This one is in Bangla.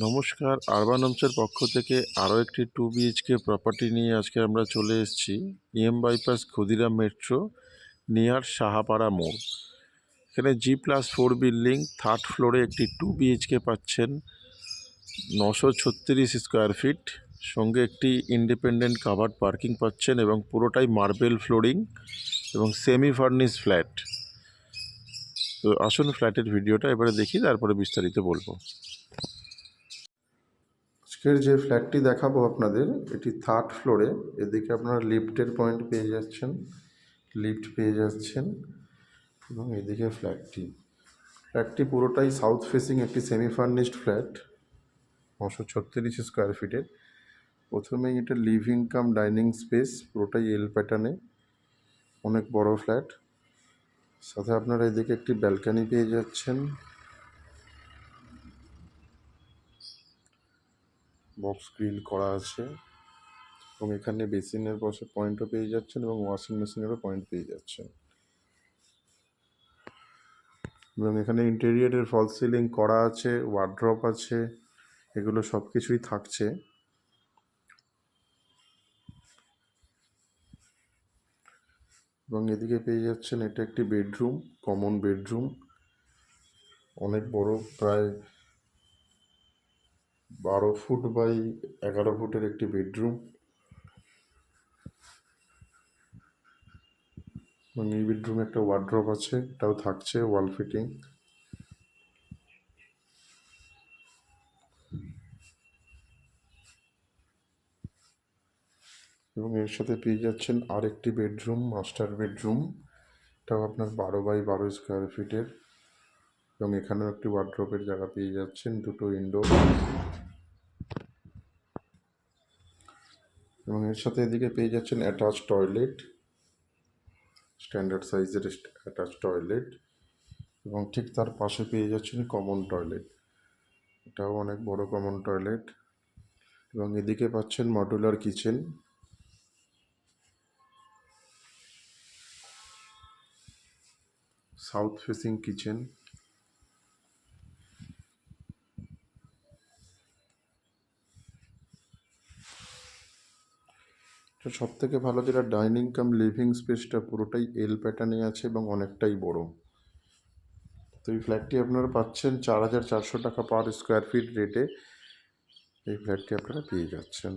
নমস্কার, আরবান হোমসের পক্ষ থেকে আরও একটি 2 বিএইচকে প্রপার্টি নিয়ে আজকে আমরা চলে এসেছি EM bypass Khudiram metro near Sahapara মোড়। এখানে G+4 বিল্ডিং, থার্ড ফ্লোরে একটি 2 বিএইচকে পাচ্ছেন 936 স্কোয়ার ফিট, সঙ্গে একটি ইন্ডিপেন্ডেন্ট কাভার্ড পার্কিং পাচ্ছেন এবং পুরোটাই মার্বেল ফ্লোরিং এবং সেমি ফার্নিশ ফ্ল্যাট। তো আসুন ফ্ল্যাটের ভিডিওটা এবারে দেখি, তারপরে বিস্তারিত বলবো। আজকের যে ফ্ল্যাটটি দেখাবো আপনাদের, এটি থার্ড ফ্লোরে। এদিকে আপনারা লিফটের পয়েন্ট পেয়ে যাচ্ছেন এবং এদিকে ফ্ল্যাটটি পুরোটাই সাউথ ফেসিং একটি সেমি ফার্নিশড ফ্ল্যাট, 936 স্কোয়ার ফিটের। প্রথমেই এটা লিভিং কাম ডাইনিং স্পেস, পুরোটাই এল প্যাটার্নে, অনেক বড় ফ্ল্যাট। সাথে আপনারা এদিকে একটি ব্যালকনি পেয়ে যাচ্ছেন, বক্স গ্রিল করা আছে এবং এখানে বেসিনের পাশে পয়েন্টও পেয়ে যাচ্ছেন এবং ওয়াশিং মেশিনেরও পয়েন্ট পেয়ে যাচ্ছেন। এবং এখানে ইন্টেরিয়রের ফল সিলিং করা আছে, ওয়ার্ড্রপ আছে, এগুলো সব কিছুই থাকছে। এবং এদিকে পেয়ে যাচ্ছেন এটা একটি বেডরুম, কমন বেডরুম, অনেক বড়, প্রায় 12 ফুট বাই 11 ফুটের একটি বেডরুম। এবং এই বেডরুমে একটা ওয়ার্ড্রপ আছে, এটাও থাকছে, ওয়াল ফিটিং। এবং এর সাথে পেয়ে যাচ্ছেন আরেকটি বেডরুম, মাস্টার বেডরুম, এটাও আপনার 12 বাই 12 স্কোয়ার ফিটের। এবং এখানেও একটি ওয়ার্ড্রপের জায়গা পেয়ে যাচ্ছেন, দুটো উইন্ডো। এবং এর সাথে এদিকে পেয়ে যাচ্ছেন অ্যাটাচ টয়লেট, স্ট্যান্ডার্ড সাইজের অ্যাটাচ টয়লেট। এবং ঠিক তার পাশে পেয়ে যাচ্ছেন কমন টয়লেট, এটাও অনেক বড় কমন টয়লেট। এবং এদিকে পাচ্ছেন modular kitchen, south facing kitchen. তো সব থেকে ভালো যেটা, ডাইনিং কাম লিভিং স্পেসটা পুরোটাই এল প্যাটার্নে আছে এবং অনেকটাই বড়। তো এই ফ্ল্যাটটি আপনারা পাচ্ছেন 4,400 টাকা পার স্কোয়ার ফিট রেটে। এই ফ্ল্যাটটি আপনারা পেয়ে যাচ্ছেন।